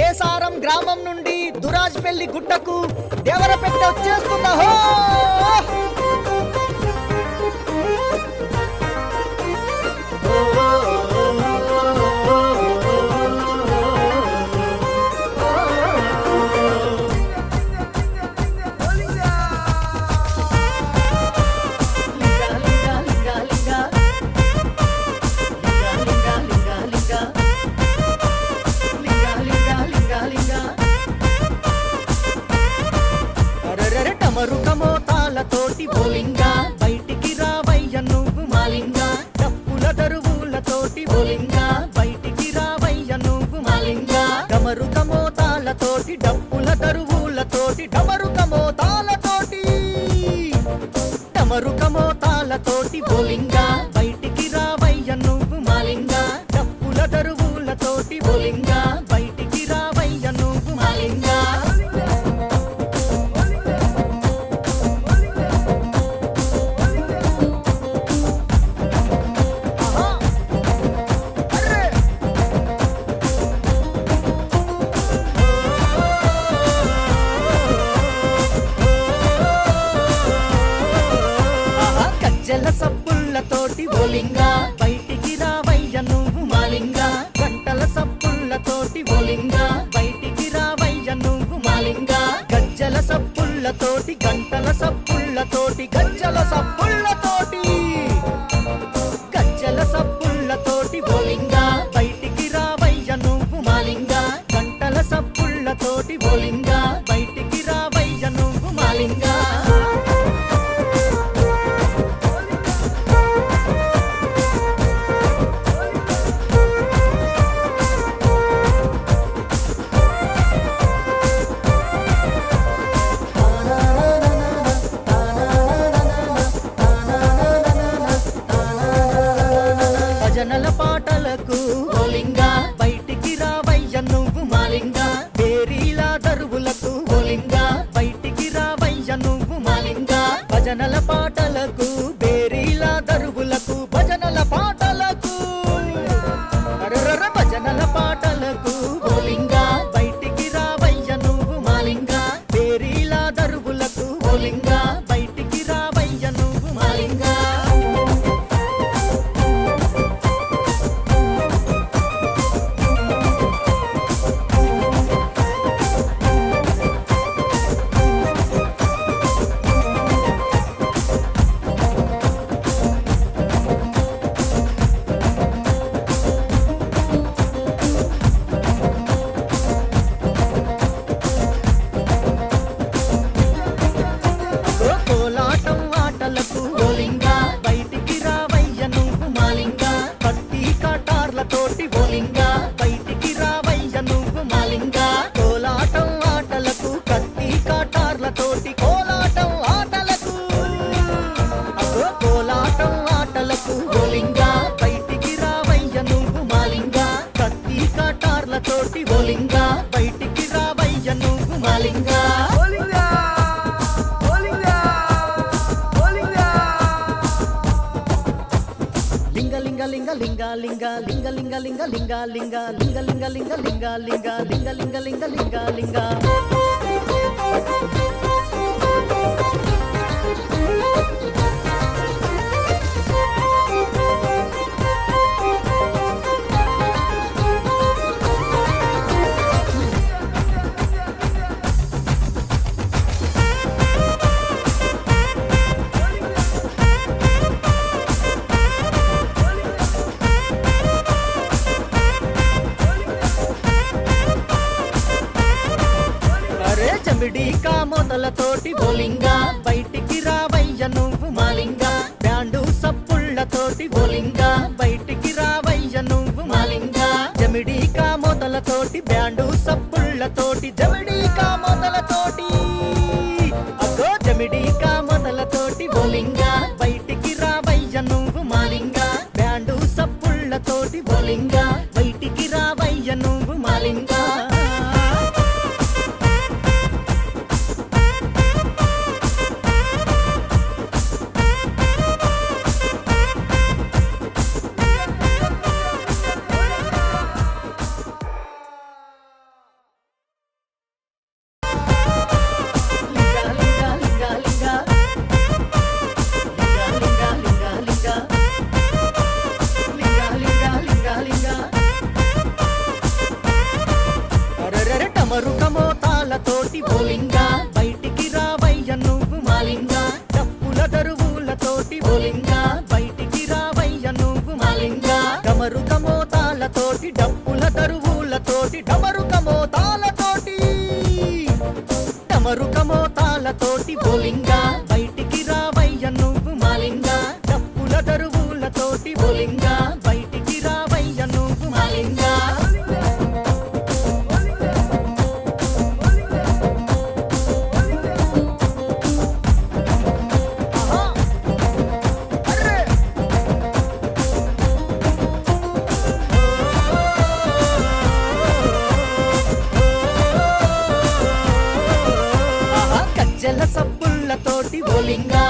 కేసారం గ్రామం నుండి దురాజ్పల్లి గుట్టకు దేవరపెట్ట వచ్చేస్తుందా హో. మరుకమోతాలతోటి బోలింగా బయటికి రావయ్య నువ్వు మాలింగా డప్పుల దరువులతోటి బోలింగా బయటికి రావయ్య నువ్వు మాలింగా డమరుకమోతాలతోటి డప్పుల దరువులతోటి డమరుకమోతాలతోటి బోలింగా బయటికి రావయ్య నువ్వు మాలింగా డప్పుల దరువులతోటి బోలింగా బయటికి రావయ్య నువ్వు మాలింగా. గజ్జల సప్పుళ్ళతోటి బోలింగా బయటికి రావయ్య నువ్వు మాలింగా గంటల సప్పుళ్ళతోటి బోలింగా బయటికి రావయ్య నువ్వు మాలింగా గజ్జల సప్పుళ్ళతోటి గంటల సప్పుళ్ళతోటి గజ్జల సప్పుళ్ళతోటి బోలింగా బయటికి రావయ్య నువ్వు మాలింగా గంటల సప్పుళ్ళతోటి బోలింగా బయటికి రావయ్య నువ్వు మాలింగా. భజనల పాటలకు బోలింగా బయటికి రావయ్య నువ్వు మాలింగా బేరీలా దరువులకు బోలింగా బయటికి రావయ్య నువ్వు మాలింగా భజనల పాటలకు బేరీలా దరువులకు భజనల పాటలకు బోలింగా బయటికి రావయ్య నువ్వు మాలింగా బేరీలా దరువులకు బోలింగా బయటికి రావయ్య నువ్వు మాలింగా. కోలాటం ఆటలకు బోలింగా బయటికి రావయ్య నువ్వు మాలింగా కత్తి కటార్లతోటి బోలింగా బయటికి రావయ్య నువ్వు మాలింగా కోలాటం ఆటలకు కత్తి కటార్లతోటి కోలాటం ఆటలకు బోలింగా బయటికి రావయ్య నువ్వు మాలింగా కత్తి కటార్లతోటి బోలింగా బయటికి రావయ్య నువ్వు మాలింగా. లింగ లింగ లింగ లింగ లింగ లింగ లింగ లింగ లింగ లింగ లింగ లింగ లింగ లింగ లింగ లింగ లింగ లింగ లింగ. జమిడికా మొదలతోటి బోలింగా బయటికి రావయ్య నువ్వు మాలింగా బ్యాండు సప్పుళ్ళతోటి బోలింగా బయటికి రావయ్య నువ్వు మాలింగా జమిడికా మొదలతోటి బ్యాండు సప్పుళ్ళతోటి జమిడికా మొదలతోటి బోలింగా బయటికి రావయ్య నువ్వు మాలింగా బ్యాండు సప్పుళ్ళతోటి బోలింగా బయటికి రావయ్య నువ్వు మాలింగా. తోటి బోలింగా బయటికి రావయ్య నువ్వు మాలింగా డప్పుల దరువులతోటి బోలింగా బయటికి రావయ్య నువ్వు మాలింగా డమరుక మోతాలతోటి డప్పుల దరువులతోటి డమరుక మోతాలతోటి డమరుక మోతాలతోటి బోలింగా బయటికి రావయ్య నువ్వు మాలింగా డప్పుల దరువులతోటి బోలింగా బయటికి రావయ్య నువ్వు మాలింగా గజ్జల సబ్బుళ్ళతోటి బోలింగా